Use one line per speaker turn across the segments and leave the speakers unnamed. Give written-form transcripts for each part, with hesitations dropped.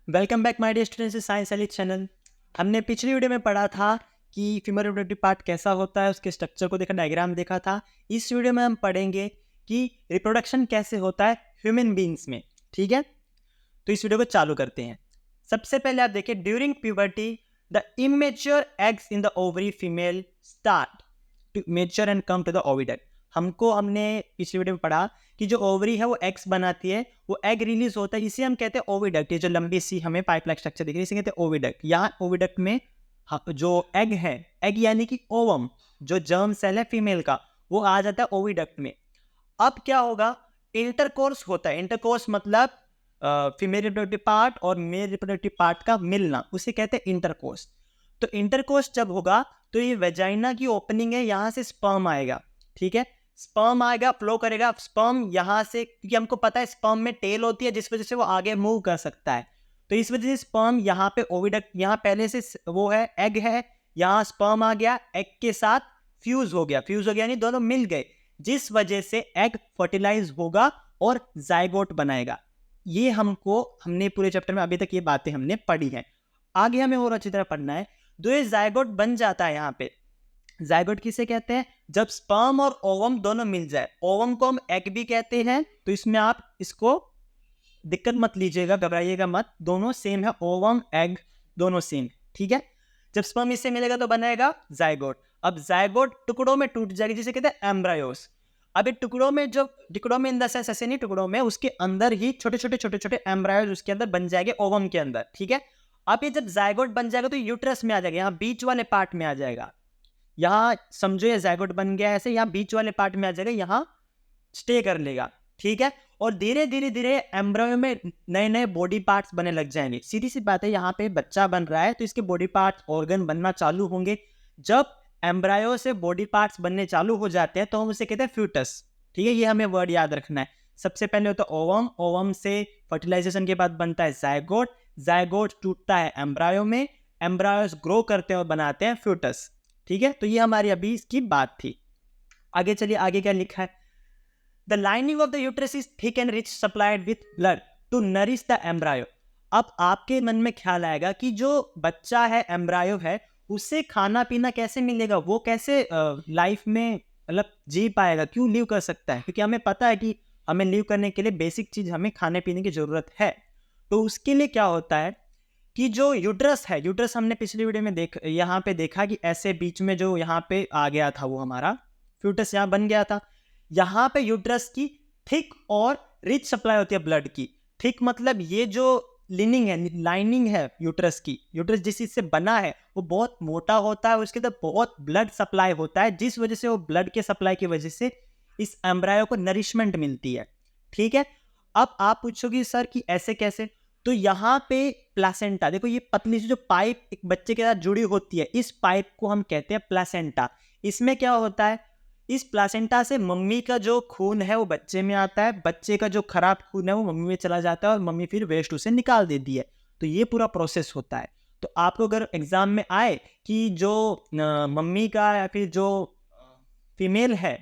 Welcome back my dear students science elite channel. हमने पिछली video में पढ़ा था कि फीमेल रिप्रोडक्टिव पार्ट कैसा होता है, उसके स्ट्रक्चर को देखा, डायग्राम देखा था। इस वीडियो में हम पढ़ेंगे कि रिप्रोडक्शन कैसे होता है ह्यूमन बींग्स में। ठीक है, तो इस वीडियो को चालू करते हैं। सबसे पहले आप देखिए, during puberty the immature eggs in the ovary female start to mature and come to the oviduct. हमने पिछली वीडियो में पढ़ा कि जो ओवरी है वो एग्स बनाती है, वो एग रिलीज होता है, इसे हम कहते हैं ओविडक्ट। ये जो लंबी सी हमें पाइप लाइक स्ट्रक्चर दिख रही है इसे कहते हैं ओविडक्ट। यहाँ ओविडक्ट में जो एग है, एग यानी कि ओवम, जो जर्म सेल है फीमेल का, वो आ जाता है ओविडक्ट में। अब क्या होगा, इंटरकोर्स होता है। इंटरकोर्स मतलब फीमेल रिप्रोडक्टिव पार्ट और मेल रिप्रोडक्टिव पार्ट का मिलना, उसे कहते हैं इंटरकोर्स। तो इंटरकोर्स जब होगा तो ये वेजाइना की ओपनिंग है, यहाँ से स्पर्म आएगा। ठीक है, स्पर्म आएगा, फ्लो करेगा स्पर्म यहाँ से, क्योंकि हमको पता है स्पर्म में टेल होती है जिस वजह से वो आगे मूव कर सकता है। तो इस वजह से स्पर्म यहाँ पे ओविडक्ट, यहाँ पहले से वो है, एग है, यहाँ स्पर्म आ गया, एग के साथ फ्यूज हो गया यानी दोनों मिल गए, जिस वजह से एग फर्टिलाइज होगा और जाइगोट बनाएगा। ये हमने पूरे चैप्टर में अभी तक ये बातें हमने पढ़ी हैं। आगे हमें और अच्छी तरह पढ़ना है। तो ये जाइगोट बन जाता है। यहाँ पे जाइगोट किसे कहते हैं, जब स्पर्म और ओवम दोनों मिल जाए। ओवम को हम एग भी कहते हैं, तो इसमें आप इसको दिक्कत मत लीजिएगा, घबराइएगा मत, दोनों सेम है, ओवम एग दोनों सेम। ठीक है, जब स्पर्म इससे मिलेगा तो बनाएगा जाइगोट। अब जाइगोट टुकड़ों में टूट जाएगी, जिसे कहते हैं एम्ब्रायोस। अब टुकड़ों में इन द सेंस ऐसे नहीं, टुकड़ों में उसके अंदर ही छोटे छोटे एम्ब्रायोस उसके अंदर बन जाएंगे, ओवम के अंदर। ठीक है, अब ये जब जाइगोट बन जाएगा तो यूट्रस में आ जाएगा, यहाँ बीच वाले पार्ट में आ जाएगा। यहाँ समझो ये जाइगोट बन गया ऐसे, यहाँ बीच वाले पार्ट में आ जाएगा, यहाँ स्टे कर लेगा। ठीक है, और धीरे धीरे एम्ब्रायो में नए नए बॉडी पार्ट्स बनने लग जाएंगे। सीधी सी बात है, यहाँ पे बच्चा बन रहा है तो इसके बॉडी पार्ट्स, ऑर्गन बनना चालू होंगे। जब एम्ब्रायो से बॉडी पार्ट्स बनने चालू हो जाते हैं तो हम उसे कहते हैं फ्यूटस। ठीक है, ये हमें वर्ड याद रखना है। सबसे पहले होता है ओवम, ओवम से फर्टिलाइजेशन के बाद बनता है जाइगोट, जाइगोट टूटता है एम्ब्रायो में, एम्ब्रायोस ग्रो करते हैं और बनाते हैं फ्यूटस। ठीक है, तो ये हमारी अभी इसकी बात थी। आगे चलिए, आगे क्या लिखा है, the lining of the uterus is thick and rich supplied with blood to nourish the embryo. अब आपके मन में ख्याल आएगा कि जो बच्चा है, एम्ब्रायो है, उससे खाना पीना कैसे मिलेगा, वो कैसे लाइफ में मतलब जी पाएगा, क्यों लीव कर सकता है, क्योंकि हमें पता है कि हमें लीव करने के लिए बेसिक चीज हमें खाने पीने की जरूरत है। तो उसके लिए क्या होता है कि जो यूट्रस है, यूट्रस हमने पिछली वीडियो में यहाँ पे देखा कि ऐसे बीच में जो यहाँ पे आ गया था वो हमारा फ्यूटस यहाँ बन गया था। यहाँ पे यूट्रस की थिक और रिच सप्लाई होती है ब्लड की। थिक मतलब ये जो लिनिंग है, लाइनिंग है यूट्रस की, यूट्रस जिस चीज से बना है वो बहुत मोटा होता है, उसके अंदर बहुत ब्लड सप्लाई होता है, जिस वजह से वो ब्लड के सप्लाई की वजह से इस एम्ब्रायो को नरिशमेंट मिलती है। ठीक है, अब आप पूछोगे सर कि ऐसे कैसे, तो यहाँ पे प्लासेंटा, देखो ये पतली सी जो पाइप एक बच्चे के साथ जुड़ी होती है, इस पाइप को हम कहते हैं प्लासेंटा। इसमें क्या होता है, इस प्लासेंटा से मम्मी का जो खून है वो बच्चे में आता है, बच्चे का जो खराब खून है वो मम्मी में चला जाता है और मम्मी फिर वेस्ट उसे निकाल देती है। तो ये पूरा प्रोसेस होता है। तो आपको अगर एग्जाम में आए कि जो मम्मी का या फिर जो फीमेल है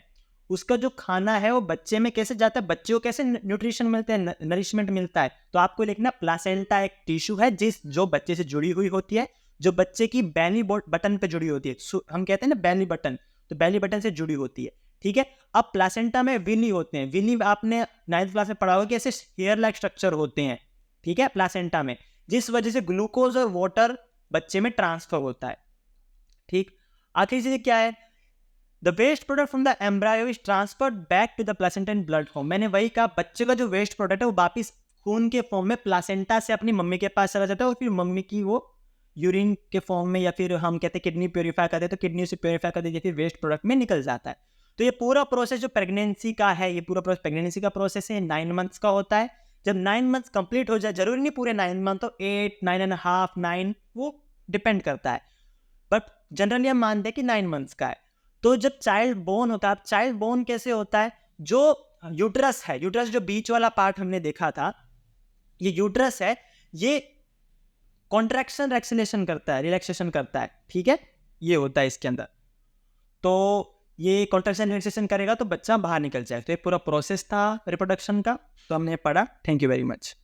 उसका जो खाना है वो बच्चे में कैसे जाता है, बच्चे को कैसे न्यूट्रिशन मिलता है, नरिशमेंट मिलता है, तो आपको लिखना प्लासेंटा एक टिश्यू है जो बच्चे से जुड़ी हुई होती है, जो बच्चे की बेली बटन पे जुड़ी होती है। हम कहते हैं ना बेली बटन, तो बेली बटन से जुड़ी होती है। ठीक है, अब प्लासेंटा में विली होते हैं। विली आपने 9th क्लास में पढ़ा होगा कि ऐसे हेयर लाइक स्ट्रक्चर होते हैं। ठीक है, प्लासेंटा में, जिस वजह से ग्लूकोज और वाटर बच्चे में ट्रांसफर होता है। ठीक, आखिरी चीज क्या है, The waste product from the embryo is transferred back to the placenta in blood form। मैंने वही कहा, बच्चे का जो वेस्ट प्रोडक्ट है वो वापिस खून के फॉर्म में प्लासेंटा से अपनी मम्मी के पास चला जाता है और फिर मम्मी की वो यूरिन के फॉर्म में, या फिर हम कहते हैं किडनी प्योरीफाई करते हैं तो किडनी से प्योरीफाई करते हैं, फिर वेस्ट प्रोडक्ट में निकल जाता है। तो ये पूरा प्रोसेस जो प्रेगनेंसी का है, ये पूरा प्रेगनेंसी का प्रोसेस है, 9 मंथ्स का होता है। जब 9 मंथ्स कंप्लीट हो जाए, जरूरी नहीं पूरे 9 मंथ हो, 8, 9.5, 9, वो डिपेंड करता है, बट जनरली हम मानते हैं कि 9 मंथ्स का है। तो जब चाइल्ड बोर्न होता है, चाइल्ड बोर्न कैसे होता है, जो यूट्रस है, यूट्रस जो बीच वाला पार्ट हमने देखा था, ये यूट्रस है, ये कॉन्ट्रैक्शन रिलैक्सेशन करता है, रिलैक्सेशन करता है। ठीक है, ये होता है इसके अंदर, तो ये कॉन्ट्रैक्शन रिलैक्सेशन करेगा तो बच्चा बाहर निकल जाए। तो ये पूरा प्रोसेस था रिप्रोडक्शन का, तो हमने पढ़ा। Thank you very much.